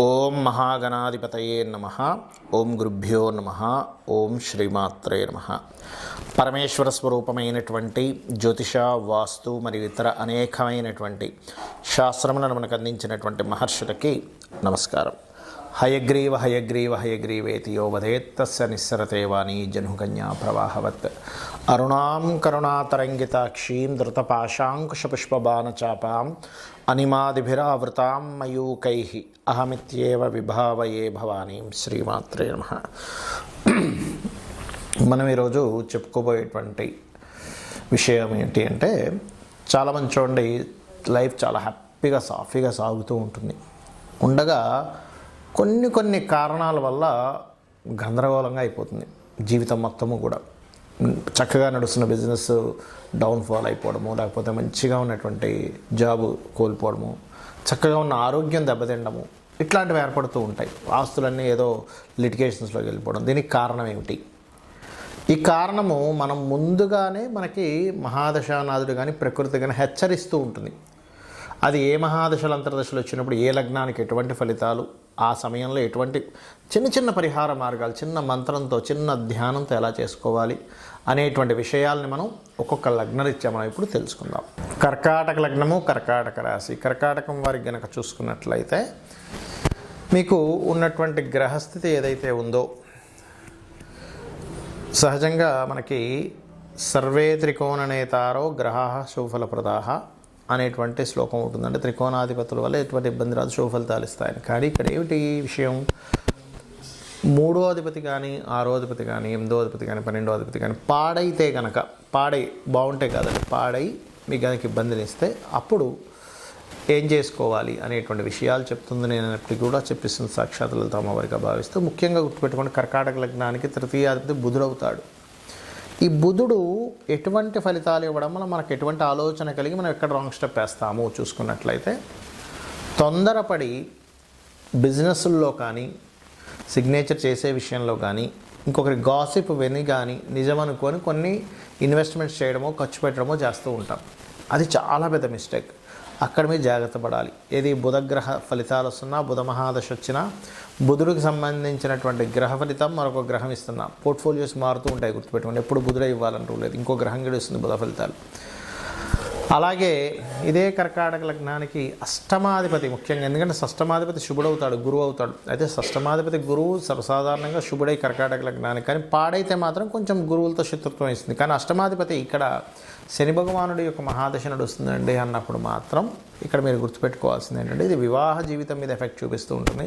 ఓం మహాగణాధిపతయే నమః. ఓం గురుభ్యో నమః. ఓం శ్రీమాత్రే నమః. పరమేశ్వర స్వరూపమైనటువంటి జ్యోతిష, వాస్తు మరియు ఇతర అనేకమైనటువంటి శాస్త్రములను మనకు అందించినటువంటి మహర్షులకి నమస్కారం. హయగ్రీవ హయగ్రీవ హయగ్రీవేతి యో వదేత్ తస్య నిస్సరతే వాణీ జనుకన్యా ప్రవాహవత్. అరుణాం కరుణాతరంగితాక్షీం ధృతపాశాంకుశపుష్పబాణచాపాం అనిమాదిభిరావృతాం మయూకైః అహమిత్యేవ విభావయే భవానీం. శ్రీమాత్రే నమః. మనం ఈరోజు చెప్పుకోబోయేటువంటి విషయం ఏంటి అంటే, చాలామంది చూడండి, లైఫ్ చాలా హ్యాపీగా సాఫీగా సాగుతూ ఉంటుంది. ఉండగా కొన్ని కారణాల వల్ల గందరగోళంగా అయిపోతుంది జీవితం మొత్తము కూడా. చక్కగా నడుస్తున్న బిజినెస్ డౌన్ఫాల్ అయిపోవడము, లేకపోతే మంచిగా ఉన్నటువంటి జాబు కోల్పోవడము, చక్కగా ఉన్న ఆరోగ్యం దెబ్బతిండము, ఇట్లాంటివి ఏర్పడుతూ ఉంటాయి. ఆస్తులన్నీ ఏదో లిటిగేషన్స్లోకి వెళ్ళిపోవడం. దీనికి కారణం ఏమిటి? ఈ కారణము మనం ముందుగానే మనకి మహాదశానాథుడు కానీ ప్రకృతి కానీ హెచ్చరిస్తూ ఉంటుంది. అది ఏ మహాదశలు అంతర్దశలు వచ్చినప్పుడు ఏ లగ్నానికి ఎటువంటి ఫలితాలు, ఆ సమయంలో ఎటువంటి చిన్న పరిహార మార్గాలు, చిన్న మంత్రంతో చిన్న ధ్యానంతో ఎలా చేసుకోవాలి అనేటువంటి విషయాల్ని మనం ఒక్కొక్క లగ్నరీత్యా మనం ఇప్పుడు తెలుసుకుందాం. కర్కాటక లగ్నము, కర్కాటక రాశి. కర్కాటకం వారికి గనక చూసుకున్నట్లయితే మీకు ఉన్నటువంటి గ్రహస్థితి ఏదైతే ఉందో, సహజంగా మనకి సర్వే త్రికోణ నేతారో గ్రహాః శుభఫలప్రదాః అనేటువంటి శ్లోకం ఉంటుందంటే త్రికోణాధిపతుల వల్ల ఎటువంటి ఇబ్బంది రాదు, శుభఫలితాలు ఇస్తాయని. కానీ ఇక్కడ ఏమిటి విషయం? 3వ అధిపతి కానీ 6వ అధిపతి కానీ 8వ అధిపతి కానీ 12వ అధిపతి కానీ పాడైతే కనుక, బాగుంటే కాదండి, పాడై మీకు కనుక ఇబ్బందిని ఇస్తే అప్పుడు ఏం చేసుకోవాలి అనేటువంటి విషయాలు చెప్తుంది. నేను ఎప్పటికీ కూడా చెప్పిస్తుంది సాక్షాత్ లలిత అమ్మవారిగా భావిస్తూ. ముఖ్యంగా గుర్తుపెట్టుకోండి, కర్కాటక లగ్నానికి తృతీయాధిపతి బుధుడు అవుతాడు. ఈ బుధుడు ఎటువంటి ఫలితాలు ఇవ్వడం వల్ల మనకు ఎటువంటి ఆలోచన కలిగి మనం ఎక్కడ రాంగ్ స్టెప్ వేస్తాము చూసుకున్నట్లయితే, తొందరపడి బిజినెస్ల్లో కానీ, సిగ్నేచర్ చేసే విషయంలో కానీ, ఇంకొకరి గాసిప్ విని కానీ నిజం అనుకొని కొన్ని ఇన్వెస్ట్మెంట్స్ చేయడమో ఖర్చు పెట్టడమో చేస్తూ ఉంటాం. అది చాలా పెద్ద మిస్టేక్. అక్కడ మీరు జాగ్రత్త పడాలి. ఏది బుధగ్రహ ఫలితాలు వస్తున్నా, బుధ మహాదశ వచ్చినా, బుధుడికి సంబంధించినటువంటి గ్రహ ఫలితం మరొక గ్రహం ఇస్తున్నా, పోర్ట్ఫోలియోస్ మారుతూ ఉంటాయి. గుర్తుపెట్టుకోండి, ఎప్పుడు బుధుడే ఇవ్వాలంటూ లేదు, ఇంకో గ్రహం కూడా ఇస్తుంది బుధ ఫలితాలు. అలాగే ఇదే కర్కాటక లగ్నానికి అష్టమాధిపతి ముఖ్యంగా, ఎందుకంటే షష్టమాధిపతి శుభుడవుతాడు, గురువు అవుతాడు. అయితే షష్టమాధిపతి గురువు సర్వసాధారణంగా శుభుడై కర్కాటక లగ్నానికి, కానీ పాడైతే మాత్రం కొంచెం గురువులతో శత్రుత్వం ఇస్తుంది. కానీ అష్టమాధిపతి ఇక్కడ శని భగవానుడి యొక్క మహాదశ నడుస్తుందండి అన్నప్పుడు మాత్రం ఇక్కడ మీరు గుర్తుపెట్టుకోవాల్సింది ఏంటంటే, ఇది వివాహ జీవితం మీద ఎఫెక్ట్ చూపిస్తూ ఉంటుంది.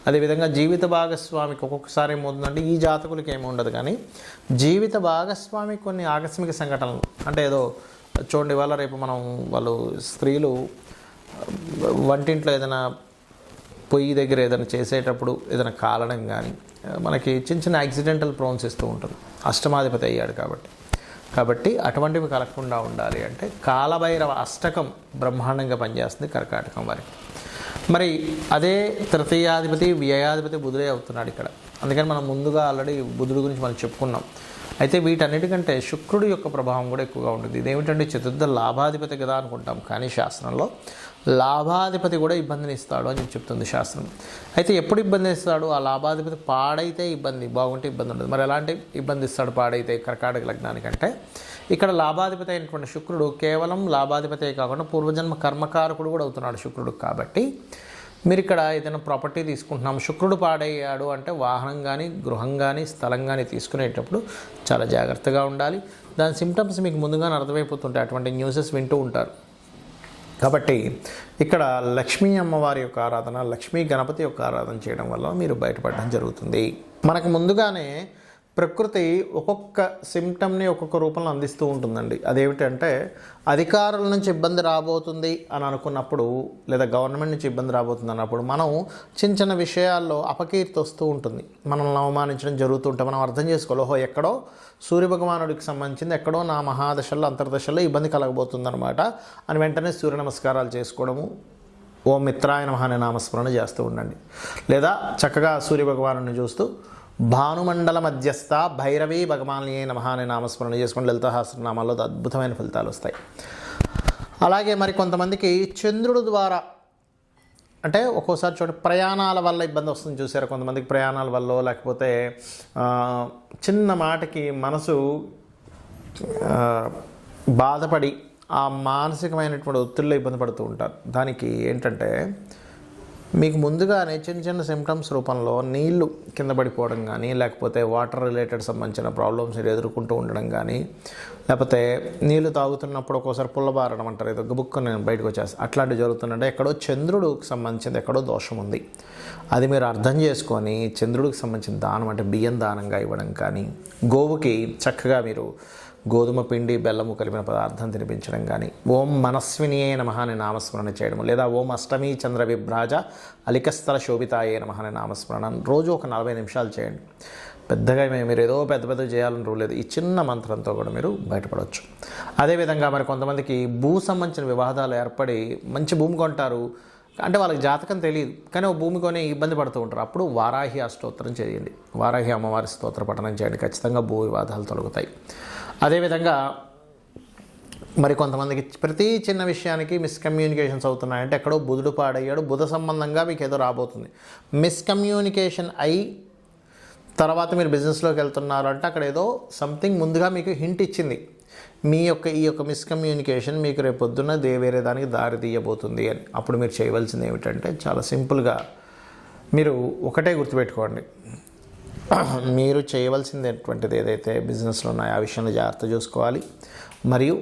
అదేవిధంగా జీవిత భాగస్వామికి ఒక్కొక్కసారి ఏమవుతుందంటే, ఈ జాతకులకి ఏమి ఉండదు కానీ జీవిత భాగస్వామి కొన్ని ఆకస్మిక సంఘటనలు, అంటే ఏదో చూడండి, వాళ్ళ రేపు వాళ్ళు స్త్రీలు వంటింట్లో ఏదైనా పొయ్యి దగ్గర ఏదైనా చేసేటప్పుడు ఏదైనా కాలడం కానీ మనకి చిన్న యాక్సిడెంటల్ ప్రోన్స్ ఇస్తూ ఉంటుంది. అష్టమాధిపతి అయ్యాడు కాబట్టి అటువంటివి కలగకుండా ఉండాలి అంటే కాలభైరవ అష్టకం బ్రహ్మాండంగా పనిచేస్తుంది కర్కాటకం వారికి. మరి అదే తృతీయాధిపతి వ్యయాధిపతి బుధుడే అవుతున్నాడు ఇక్కడ. అందుకని మనం ముందుగా ఆల్రెడీ బుధుడి గురించి మనం చెప్పుకున్నాం. అయితే వీటన్నిటికంటే శుక్రుడి యొక్క ప్రభావం కూడా ఎక్కువగా ఉంటుంది. ఇదేమిటంటే చతుర్థ లాభాధిపతి కదా అనుకుంటాం, కానీ శాస్త్రంలో లాభాధిపతి కూడా ఇబ్బందిని ఇస్తాడు అని చెప్తుంది శాస్త్రం. అయితే ఎప్పుడు ఇబ్బంది ఇస్తాడు? ఆ లాభాధిపతి పాడైతే ఇబ్బంది, బాగుంటే ఇబ్బంది ఉండదు. మరి ఎలాంటి ఇబ్బంది ఇస్తాడు పాడైతే కర్కాటక లగ్నానికంటే? ఇక్కడ లాభాధిపతి అయినటువంటి శుక్రుడు కేవలం లాభాధిపతే కాకుండా పూర్వజన్మ కర్మకారకుడు కూడా అవుతున్నాడు శుక్రుడు. కాబట్టి మీరు ఇక్కడ ఏదైనా ప్రాపర్టీ తీసుకుంటున్నాం, శుక్రుడు పాడయ్యాడు అంటే వాహనం కానీ, గృహం కానీ, స్థలం కానీ తీసుకునేటప్పుడు చాలా జాగ్రత్తగా ఉండాలి. దాని సిమ్టమ్స్ మీకు ముందుగానే అర్థమైపోతుంటాయి, అటువంటి న్యూసెస్ వింటూ ఉంటారు. కాబట్టి ఇక్కడ లక్ష్మీ అమ్మవారి యొక్క ఆరాధన, లక్ష్మీ గణపతి యొక్క ఆరాధన చేయడం వల్ల మీరు బయటపడడం జరుగుతుంది. మనకు ముందుగానే ప్రకృతి ఒక్కొక్క సిమ్టమ్ని ఒక్కొక్క రూపంలో అందిస్తూ ఉంటుందండి. అదేమిటంటే, అధికారుల నుంచి ఇబ్బంది రాబోతుంది అని అనుకున్నప్పుడు, లేదా గవర్నమెంట్ నుంచి ఇబ్బంది రాబోతుంది అన్నప్పుడు మనం చిన్న విషయాల్లో అపకీర్తి వస్తూ ఉంటుంది, మనల్ని అవమానించడం జరుగుతూ ఉంటుంది. మనం అర్థం చేసుకోవాలి, ఓహో ఎక్కడో సూర్యభగవానుడికి సంబంధించింది, ఎక్కడో నా మహాదశల్లో అంతర్దశల్లో ఇబ్బంది కలగబోతుంది అనమాట అని వెంటనే సూర్య నమస్కారాలు చేసుకోవడము, ఓం మిత్రాయ నమః అనే నామస్మరణ చేస్తూ ఉండండి. లేదా చక్కగా సూర్యభగవాను చూస్తూ భానుమండల మధ్యస్థ భైరవీ భగవాన్యే నమః అనే నామస్మరణ చేసుకుని లలితా సహస్రనామాల్లో అద్భుతమైన ఫలితాలు వస్తాయి. అలాగే మరి కొంతమందికి చంద్రుడు ద్వారా అంటే ఒక్కోసారి ప్రయాణాల వల్ల ఇబ్బంది వస్తుంది చూసారా, కొంతమందికి ప్రయాణాల వల్ల, లేకపోతే చిన్న మాటకి మనసు బాధపడి ఆ మానసికమైనటువంటి ఒత్తిడిలో ఇబ్బంది పడుతూ ఉంటారు. దానికి ఏంటంటే మీకు ముందుగానే చిన్న చిన్న సిమ్టమ్స్ రూపంలో నీళ్లు కింద పడిపోవడం కానీ, లేకపోతే వాటర్ రిలేటెడ్ సంబంధించిన ప్రాబ్లమ్స్ ఎదుర్కొంటూ ఉండడం కానీ, లేకపోతే నీళ్లు తాగుతున్నప్పుడు ఒక్కోసారి పుల్లబారడం అంటారు, ఏదో బుక్ నేను బయటకు వచ్చేస్తాను, అట్లాంటివి జరుగుతుందంటే ఎక్కడో చంద్రుడికి సంబంధించింది ఎక్కడో దోషం ఉంది. అది మీరు అర్థం చేసుకొని చంద్రుడికి సంబంధించిన దానం అంటే బియ్యం దానంగా ఇవ్వడం కానీ, గోవుకి చక్కగా మీరు గోధుమ పిండి బెల్లము కలిపిన పదార్థం తినిపించడం కానీ, ఓం మనస్వినియే నమః అని నామస్మరణ చేయడం, లేదా ఓం అష్టమి చంద్ర విభ్రాజ అలికస్థల శోభితాయే నమః అని నామస్మరణ రోజు ఒక 40 నిమిషాలు చేయండి. పెద్దగా మీరు ఏదో పెద్ద చేయాలని రూల్ లేదు. ఈ చిన్న మంత్రంతో కూడా మీరు బయటపడవచ్చు. అదేవిధంగా మరి కొంతమందికి భూ సంబంధించిన వివాదాలు ఏర్పడి మంచి భూమి కొంటారు, అంటే వాళ్ళకి జాతకం తెలియదు, కానీ ఓ భూమి కొని ఇబ్బంది పడుతూ ఉంటారు. అప్పుడు వారాహి అష్టోత్తరం చేయండి, వారాహి అమ్మవారి స్తోత్ర పఠనం చేయండి, ఖచ్చితంగా భూ వివాదాలు తొలగుతాయి. అదేవిధంగా మరి కొంతమందికి ప్రతి చిన్న విషయానికి మిస్కమ్యూనికేషన్స్ అవుతున్నాయంటే ఎక్కడో బుధుడు పాడయ్యాడు, బుధ సంబంధంగా మీకు ఏదో రాబోతుంది. మిస్కమ్యూనికేషన్ అయి తర్వాత మీరు బిజినెస్లోకి వెళ్తున్నారు అంటే అక్కడ ఏదో సంథింగ్ ముందుగా మీకు హింట్ ఇచ్చింది. ఈ యొక్క మిస్కమ్యూనికేషన్ మీకు రేపు పొద్దున్న వేరే దానికి దారి తీయబోతుంది అని. అప్పుడు మీరు చేయవలసింది ఏమిటంటే చాలా సింపుల్గా మీరు ఒకటే గుర్తుపెట్టుకోండి, మీరు చేయవలసింది ఏదైతే బిజినెస్లో ఉన్నాయో ఆ విషయంలో జాగ్రత్త చూసుకోవాలి. మరియు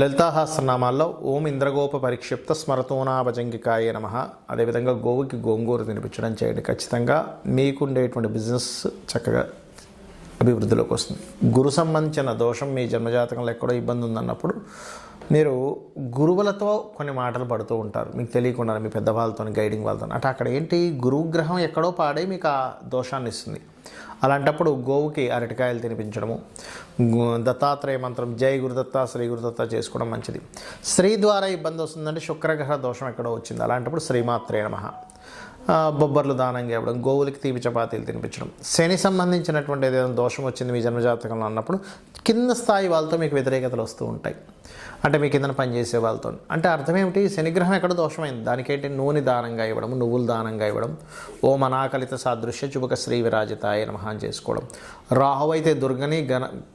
లలితాసహస్రనామాల్లో ఓం ఇంద్రగోప పరిక్షిప్త స్మరతోనాభజంగికాయ నమః, అదేవిధంగా గోవుకి గోంగూర తినిపించడం చేయండి. ఖచ్చితంగా మీకుండేటువంటి బిజినెస్ చక్కగా అభివృద్ధిలోకి వస్తుంది. గురు సంబంధించిన దోషం మీ జన్మజాతకంలో ఎక్కడో ఇబ్బంది ఉందన్నప్పుడు మీరు గురువులతో కొన్ని మాటలు పడుతూ ఉంటారు, మీకు తెలియకుండా మీ పెద్దవాళ్ళతో గైడింగ్ వాళ్ళతో. అంటే అక్కడ ఏంటి, గురుగ్రహం ఎక్కడో పాడే మీకు ఆ దోషాన్ని ఇస్తుంది. అలాంటప్పుడు గోవుకి అరటికాయలు తినిపించడము, దత్తాత్రేయ మంత్రం జై గురుదత్త శ్రీ గురుదత్త చేసుకోవడం మంచిది. స్త్రీ ద్వారా ఇబ్బంది వస్తుందంటే శుక్రగ్రహ దోషం ఎక్కడో వచ్చింది, అలాంటప్పుడు శ్రీమాత్రే నమః, బొబ్బర్లు దానంగా ఇవ్వడం, గోవులకి తీపి చపాతీలు తినిపించడం. శని సంబంధించినటువంటి ఏదైనా దోషం వచ్చింది మీ జన్మజాతకంలో అన్నప్పుడు కింద స్థాయి వాళ్ళతో మీకు వ్యతిరేకతలు వస్తూ ఉంటాయి, అంటే మీ కింద పనిచేసే వాళ్ళతో. అంటే అర్థం ఏమిటి, శనిగ్రహం ఎక్కడ దోషమైంది, దానికేంటి నూనె దానంగా ఇవ్వడం, నువ్వులు దానంగా ఇవ్వడం, ఓం అనాకలిత సాదృశ్య చుబక శ్రీ విరాజితాయ నమః అని చేసుకోవడం. రాహు అయితే దుర్గని,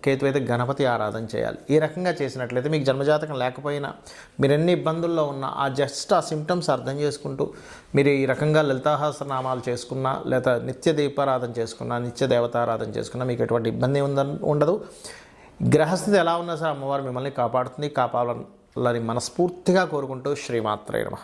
కేతు అయితే గణపతి ఆరాధన చేయాలి. ఈ రకంగా చేసినట్లయితే మీకు జన్మజాతకం లేకపోయినా మీరు ఎన్ని ఇబ్బందుల్లో ఉన్నా ఆ సిమ్టమ్స్ అర్థం చేసుకుంటూ మీరు ఈ రకంగా లలితాసహస్రనామాలు చేసుకున్నా, లేదా నిత్య దీపారాధన చేసుకున్నా, నిత్య దేవతారాధన చేసుకున్నా మీకు ఎటువంటి ఇబ్బంది ఉండదు. గ్రహస్థితి ఎలా ఉన్నా సరే అమ్మవారు మిమ్మల్ని కాపాడుతుంది, కాపాడాలని మనస్ఫూర్తిగా కోరుకుంటూ శ్రీమాత్రే నమః.